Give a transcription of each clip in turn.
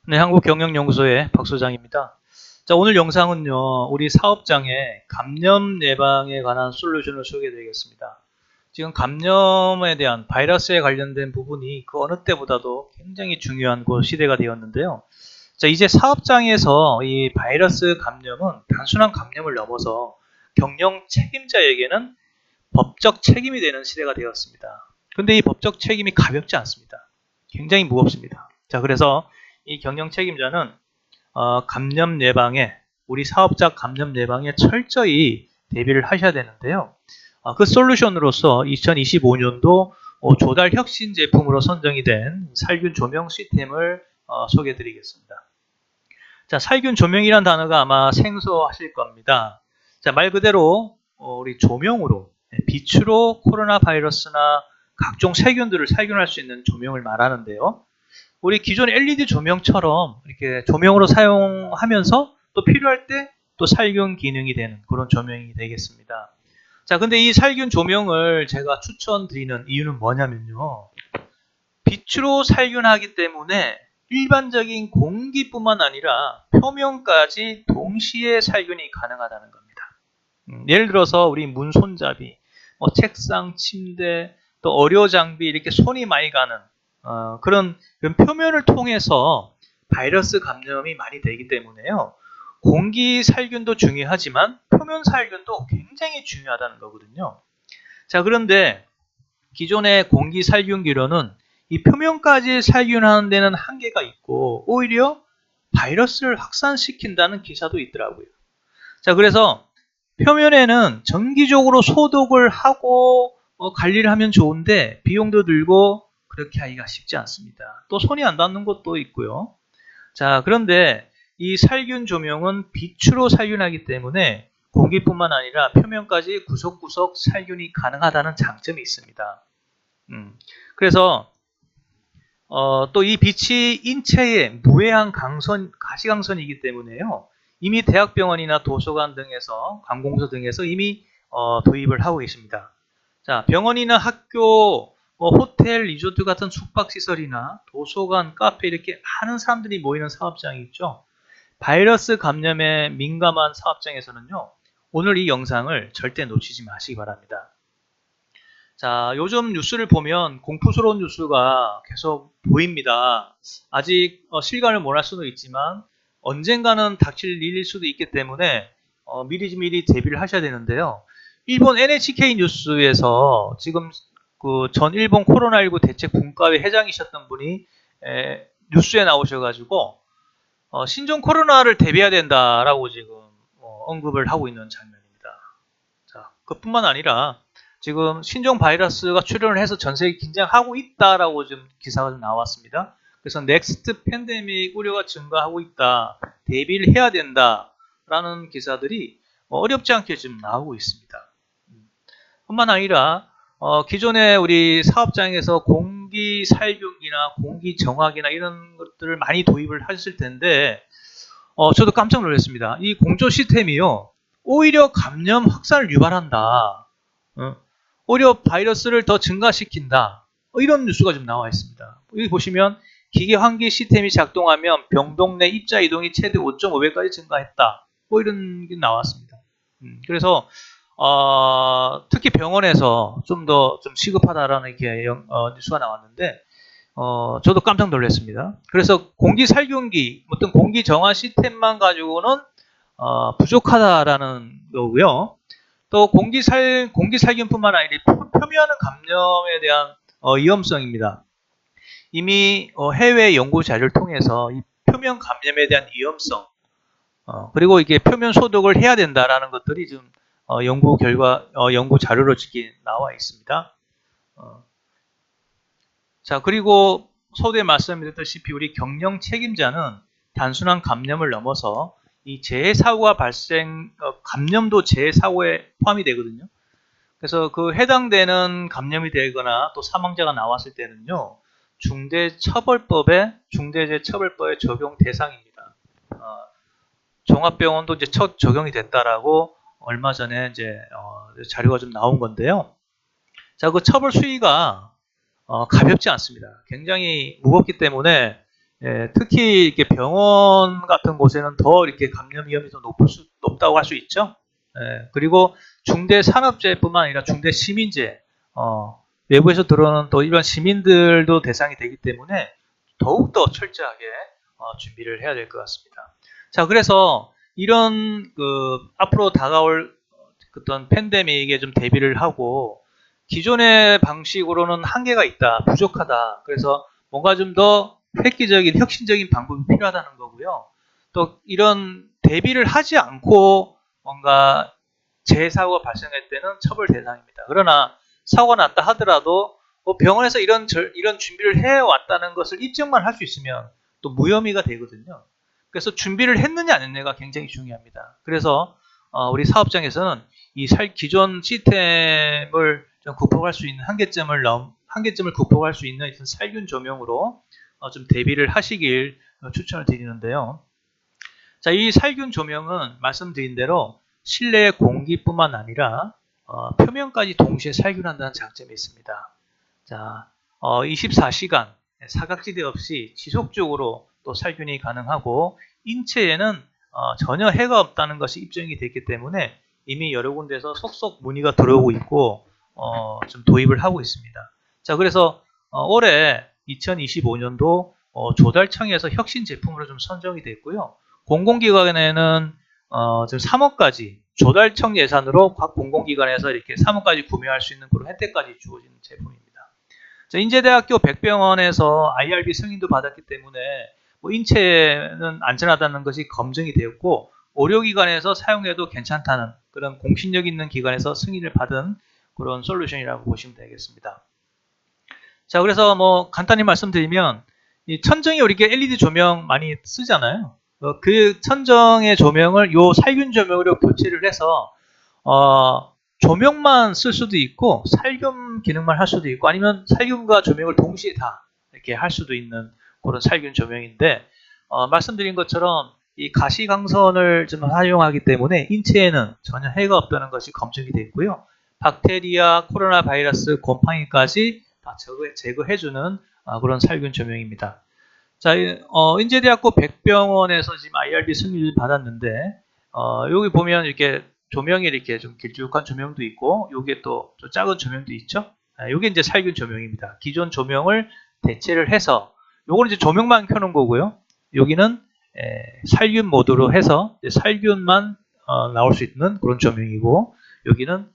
네, 한국경영연구소의 박 소장입니다. 자, 오늘 영상은요, 우리 사업장의 감염 예방에 관한 솔루션을 소개해드리겠습니다. 지금 감염에 대한 바이러스에 관련된 부분이 그 어느 때보다도 굉장히 중요한 그 시대가 되었는데요. 자, 이제 사업장에서 이 바이러스 감염은 단순한 감염을 넘어서 경영 책임자에게는 법적 책임이 되는 시대가 되었습니다. 근데 이 법적 책임이 가볍지 않습니다. 굉장히 무겁습니다. 자, 그래서 이 경영 책임자는 감염 예방에 우리 사업자 감염 예방에 철저히 대비를 하셔야 되는데요. 그 솔루션으로서 2025년도 조달 혁신 제품으로 선정이 된 살균 조명 시스템을 소개해 드리겠습니다. 자, 살균 조명이란 단어가 아마 생소하실 겁니다. 자, 말 그대로 우리 조명으로 빛으로 코로나 바이러스나 각종 세균들을 살균할 수 있는 조명을 말하는데요. 우리 기존 LED 조명처럼 이렇게 조명으로 사용하면서 또 필요할 때 또 살균 기능이 되는 그런 조명이 되겠습니다. 자, 근데 이 살균 조명을 제가 추천드리는 이유는 뭐냐면요. 빛으로 살균하기 때문에 일반적인 공기뿐만 아니라 표면까지 동시에 살균이 가능하다는 겁니다. 예를 들어서 우리 문 손잡이, 책상, 침대, 또 의료 장비 이렇게 손이 많이 가는 그런 표면을 통해서 바이러스 감염이 많이 되기 때문에요. 공기 살균도 중요하지만 표면 살균도 굉장히 중요하다는 거거든요. 자, 그런데 기존의 공기 살균기로는 이 표면까지 살균하는 데는 한계가 있고 오히려 바이러스를 확산시킨다는 기사도 있더라고요. 자, 그래서 표면에는 정기적으로 소독을 하고 관리를 하면 좋은데 비용도 들고 그렇게 하기가 쉽지 않습니다. 또 손이 안 닿는 것도 있고요. 자, 그런데 이 살균 조명은 빛으로 살균하기 때문에 공기뿐만 아니라 표면까지 구석구석 살균이 가능하다는 장점이 있습니다. 그래서 또 이 빛이 인체의 무해한 가시광선이기 때문에요. 이미 대학병원이나 도서관 등에서 관공서 등에서 이미 도입을 하고 계십니다. 자, 병원이나 학교, 호텔, 리조트 같은 숙박시설이나 도서관, 카페 이렇게 많은 사람들이 모이는 사업장이 있죠. 바이러스 감염에 민감한 사업장에서는요. 오늘 이 영상을 절대 놓치지 마시기 바랍니다. 자, 요즘 뉴스를 보면 공포스러운 뉴스가 계속 보입니다. 아직 실감을 못 할 수도 있지만 언젠가는 닥칠 일일 수도 있기 때문에 미리 대비를 하셔야 되는데요. 일본 NHK 뉴스에서 지금 그 전 일본 코로나19 대책 분과회 회장이셨던 분이 뉴스에 나오셔가지고 신종 코로나를 대비해야 된다라고 지금 언급을 하고 있는 장면입니다. 자, 그뿐만 아니라 지금 신종 바이러스가 출현을 해서 전 세계 긴장하고 있다라고 지금 기사가 좀 나왔습니다. 그래서 넥스트 팬데믹 우려가 증가하고 있다, 대비를 해야 된다라는 기사들이 어렵지 않게 지금 나오고 있습니다. 뿐만 아니라 기존에 우리 사업장에서 공기 살균기나 공기 정화기나 이런 것들을 많이 도입을 하셨을 텐데 저도 깜짝 놀랐습니다. 이 공조 시스템이요, 오히려 감염 확산을 유발한다. 오히려 바이러스를 더 증가시킨다. 이런 뉴스가 좀 나와 있습니다. 여기 보시면 기계 환기 시스템이 작동하면 병동 내 입자 이동이 최대 5.5배까지 증가했다. 이런 게 나왔습니다. 그래서 특히 병원에서 좀 더 좀 시급하다라는 이렇게 뉴스가 나왔는데 저도 깜짝 놀랐습니다. 그래서 공기 살균기, 어떤 공기 정화 시스템만 가지고는 부족하다라는 거고요. 또 공기 살균뿐만 아니라 표면 감염에 대한 위험성입니다. 이미 해외 연구 자료를 통해서 이 표면 감염에 대한 위험성, 그리고 이게 표면 소독을 해야 된다라는 것들이 지금 연구 결과, 연구 자료로 지금 나와 있습니다. 자, 그리고 서두에 말씀드렸다시피 우리 경영 책임자는 단순한 감염을 넘어서 이 재해 사고가 감염도 재해 사고에 포함이 되거든요. 그래서 그 해당되는 감염이 되거나 또 사망자가 나왔을 때는요, 중대재해처벌법의 적용 대상입니다. 종합병원도 이제 첫 적용이 됐다라고 얼마 전에 이제 자료가 좀 나온 건데요. 자, 그 처벌 수위가 가볍지 않습니다. 굉장히 무겁기 때문에 특히 이렇게 병원 같은 곳에는 더 이렇게 감염 위험이 더 높다고 할 수 있죠. 그리고 중대 산업재뿐만 아니라 중대 시민재, 외부에서 들어오는 또 일반 시민들도 대상이 되기 때문에 더욱더 철저하게 준비를 해야 될 것 같습니다. 자, 그래서 이런 앞으로 다가올 어떤 팬데믹에 좀 대비를 하고 기존의 방식으로는 한계가 있다, 부족하다. 그래서 뭔가 좀 더 획기적인, 혁신적인 방법이 필요하다는 거고요. 또 이런 대비를 하지 않고 뭔가 재사고가 발생할 때는 처벌 대상입니다. 그러나 사고가 났다 하더라도 병원에서 이런 준비를 해왔다는 것을 입증만 할 수 있으면 또 무혐의가 되거든요. 그래서 준비를 했느냐 안 했느냐가 굉장히 중요합니다. 그래서 우리 사업장에서는 이 기존 시스템을 좀 극복할 수 있는 한계점을 극복할 수 있는 살균 조명으로 좀 대비를 하시길 추천을 드리는데요. 자, 이 살균 조명은 말씀드린 대로 실내의 공기뿐만 아니라 표면까지 동시에 살균한다는 장점이 있습니다. 자, 24시간 사각지대 없이 지속적으로 또 살균이 가능하고 인체에는 전혀 해가 없다는 것이 입증이 됐기 때문에 이미 여러 군데에서 속속 문의가 들어오고 있고 좀 도입을 하고 있습니다. 자, 그래서 올해 2025년도 조달청에서 혁신 제품으로 좀 선정이 됐고요. 공공기관에는 지금 3억까지 조달청 예산으로 각 공공기관에서 이렇게 3억까지 구매할 수 있는 그런 혜택까지 주어지는 제품입니다. 자, 인제대학교 백병원에서 IRB 승인도 받았기 때문에 인체는 안전하다는 것이 검증이 되었고 의료기관에서 사용해도 괜찮다는 그런 공신력 있는 기관에서 승인을 받은 그런 솔루션이라고 보시면 되겠습니다. 자, 그래서 간단히 말씀드리면 이 천정에 우리가 LED 조명 많이 쓰잖아요. 그 천정의 조명을 요 살균 조명으로 교체를 해서 조명만 쓸 수도 있고 살균 기능만 할 수도 있고 아니면 살균과 조명을 동시에 다 이렇게 할 수도 있는 그런 살균 조명인데 말씀드린 것처럼 이 가시광선을 좀 사용하기 때문에 인체에는 전혀 해가 없다는 것이 검증이 됐고요. 박테리아, 코로나 바이러스, 곰팡이까지 다 제거해주는 그런 살균 조명입니다. 자, 인제대학교 백병원에서 지금 IRB 승인을 받았는데 여기 보면 이렇게 조명이 이렇게 좀 길쭉한 조명도 있고 여기에 또 좀 작은 조명도 있죠. 이게 이제 살균 조명입니다. 기존 조명을 대체를 해서 요거는 이제 조명만 켜놓은 거고요. 여기는 살균 모드로 해서 살균만 나올 수 있는 그런 조명이고 여기는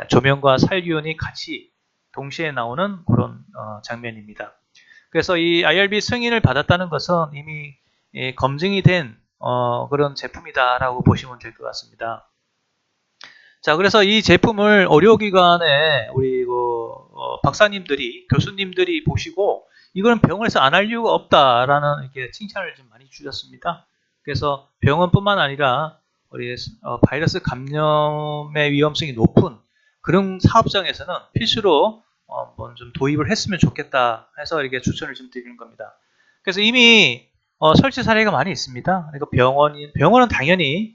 조명과 살균이 같이 동시에 나오는 그런 장면입니다. 그래서 이 IRB 승인을 받았다는 것은 이미 검증이 된 그런 제품이다라고 보시면 될 것 같습니다. 자, 그래서 이 제품을 의료기관에 우리 박사님들이, 교수님들이 보시고 이거는 병원에서 안 할 이유가 없다라는 이렇게 칭찬을 좀 많이 주셨습니다. 그래서 병원뿐만 아니라 우리 바이러스 감염의 위험성이 높은 그런 사업장에서는 필수로 좀 도입을 했으면 좋겠다 해서 이렇게 추천을 좀 드리는 겁니다. 그래서 이미 설치 사례가 많이 있습니다. 그러니까 병원은 당연히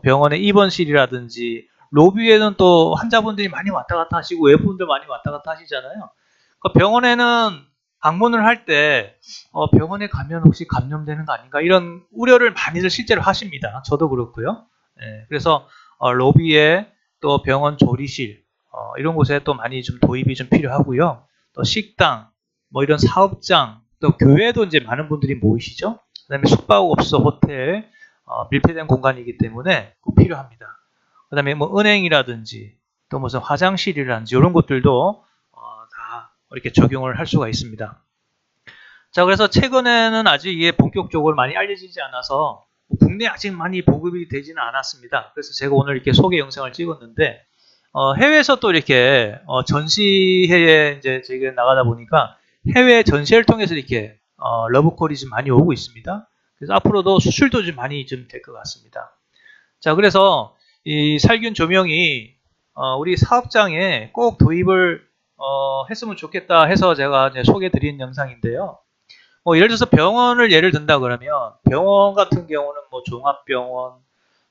병원의 입원실이라든지 로비에는 또 환자분들이 많이 왔다 갔다 하시고 외부분들 많이 왔다 갔다 하시잖아요. 그러니까 병원에는 방문을 할 때 병원에 가면 혹시 감염되는 거 아닌가 이런 우려를 많이들 실제로 하십니다. 저도 그렇고요. 그래서 로비에 또 병원 조리실 이런 곳에 또 많이 좀 도입이 좀 필요하고요. 또 식당, 이런 사업장, 또 교회도 이제 많은 분들이 모이시죠. 그다음에 숙박업소, 호텔, 밀폐된 공간이기 때문에 꼭 필요합니다. 그다음에 은행이라든지 또 무슨 화장실이라든지 이런 것들도 다 이렇게 적용을 할 수가 있습니다. 자, 그래서 최근에는 아직 이게 본격적으로 많이 알려지지 않아서 국내에 아직 많이 보급이 되지는 않았습니다. 그래서 제가 오늘 이렇게 소개 영상을 찍었는데 해외에서 또 이렇게 전시회에 이제 저희가 나가다 보니까 해외 전시회를 통해서 이렇게 러브콜이 좀 많이 오고 있습니다. 그래서 앞으로도 수출도 좀 많이 좀 될 것 같습니다. 자, 그래서 이 살균 조명이 우리 사업장에 꼭 도입을 했으면 좋겠다 해서 제가 이제 소개드린 영상인데요. 예를 들어서 병원을 예를 든다 그러면 병원 같은 경우는 종합병원,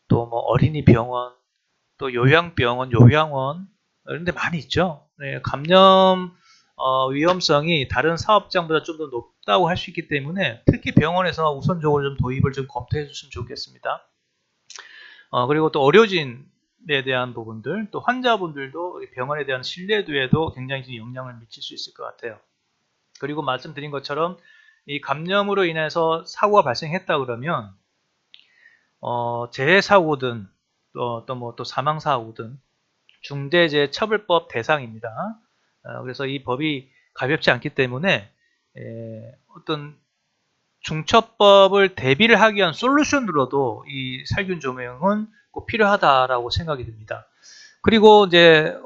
또 어린이병원, 또 요양병원, 요양원 이런 데 많이 있죠. 감염 위험성이 다른 사업장보다 좀 더 높다고 할 수 있기 때문에 특히 병원에서 우선적으로 좀 도입을 좀 검토해 주시면 좋겠습니다. 그리고 또 의료진에 대한 부분들, 또 환자분들도 병원에 대한 신뢰도에도 굉장히 좀 영향을 미칠 수 있을 것 같아요. 그리고 말씀드린 것처럼 이 감염으로 인해서 사고가 발생했다 그러면 재해 사고든 또 사망 사고든 중대재해처벌법 대상입니다. 그래서 이 법이 가볍지 않기 때문에 어떤 중처법을 대비를 하기 위한 솔루션으로도 이 살균 조명은 꼭 필요하다라고 생각이 듭니다. 그리고 이제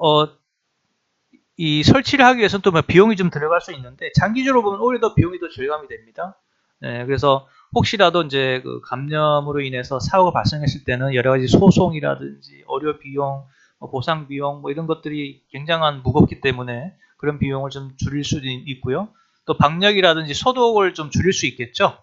이 설치를 하기 위해서는 또 비용이 좀 들어갈 수 있는데 장기적으로 보면 오히려 더 비용이 더 절감이 됩니다. 그래서 혹시라도 이제 그 감염으로 인해서 사고가 발생했을 때는 여러 가지 소송이라든지 의료 비용, 보상 비용 뭐 이런 것들이 굉장한 무겁기 때문에 그런 비용을 좀 줄일 수도 있고요. 또 방역이라든지 소독을 좀 줄일 수 있겠죠.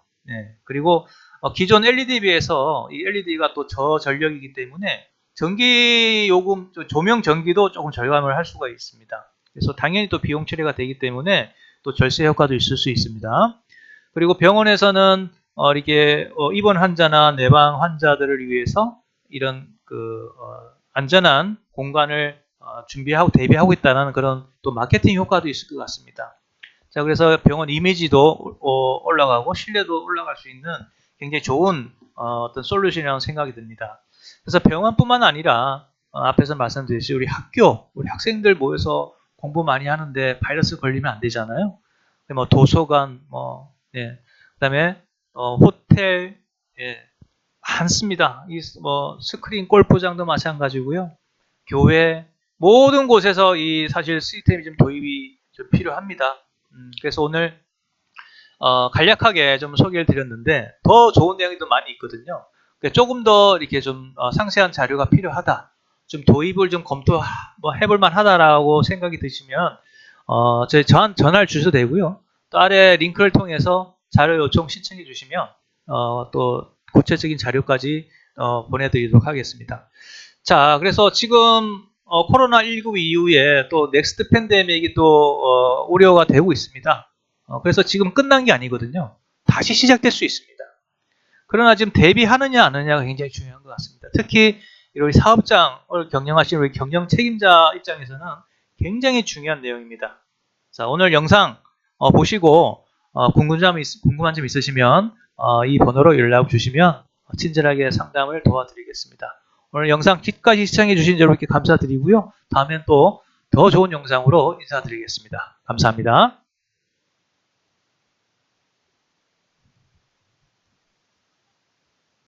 그리고 기존 LED에 비해서 이 LED가 또 저전력이기 때문에 전기 요금, 조명 전기도 조금 절감을 할 수가 있습니다. 그래서 당연히 또 비용 처리가 되기 때문에 또 절세 효과도 있을 수 있습니다. 그리고 병원에서는 이렇게 입원 환자나 내방 환자들을 위해서 이런 안전한 공간을 준비하고 대비하고 있다는 그런 또 마케팅 효과도 있을 것 같습니다. 자, 그래서 병원 이미지도 올라가고 신뢰도 올라갈 수 있는 굉장히 좋은 어떤 솔루션이라고 생각이 듭니다. 그래서 병원뿐만 아니라 앞에서 말씀드렸듯이 우리 학교, 우리 학생들 모여서 공부 많이 하는데 바이러스 걸리면 안 되잖아요. 뭐 도서관, 그다음에 호텔, 많습니다. 스크린 골프장도 마찬가지고요. 교회 모든 곳에서 이 사실 시스템이 좀 도입이 좀 필요합니다. 그래서 오늘 간략하게 좀 소개를 드렸는데 더 좋은 내용이 더 많이 있거든요. 조금 더 이렇게 좀 상세한 자료가 필요하다. 좀 도입을 좀 해볼 만하다라고 생각이 드시면 저한테 전화를 주셔도 되고요. 또 아래 링크를 통해서 자료 요청 신청해 주시면 또 구체적인 자료까지 보내드리도록 하겠습니다. 자, 그래서 지금 코로나19 이후에 또 넥스트 팬데믹이 또 우려가 되고 있습니다. 그래서 지금 끝난 게 아니거든요. 다시 시작될 수 있습니다. 그러나 지금 대비하느냐 안 하느냐가 굉장히 중요한 것 같습니다. 특히 이런 사업장을 경영하시는 우리 경영 책임자 입장에서는 굉장히 중요한 내용입니다. 자, 오늘 영상 보시고 궁금한 점 있으시면 이 번호로 연락 주시면 친절하게 상담을 도와드리겠습니다. 오늘 영상 끝까지 시청해 주신 여러분께 감사드리고요. 다음엔 또 더 좋은 영상으로 인사드리겠습니다. 감사합니다.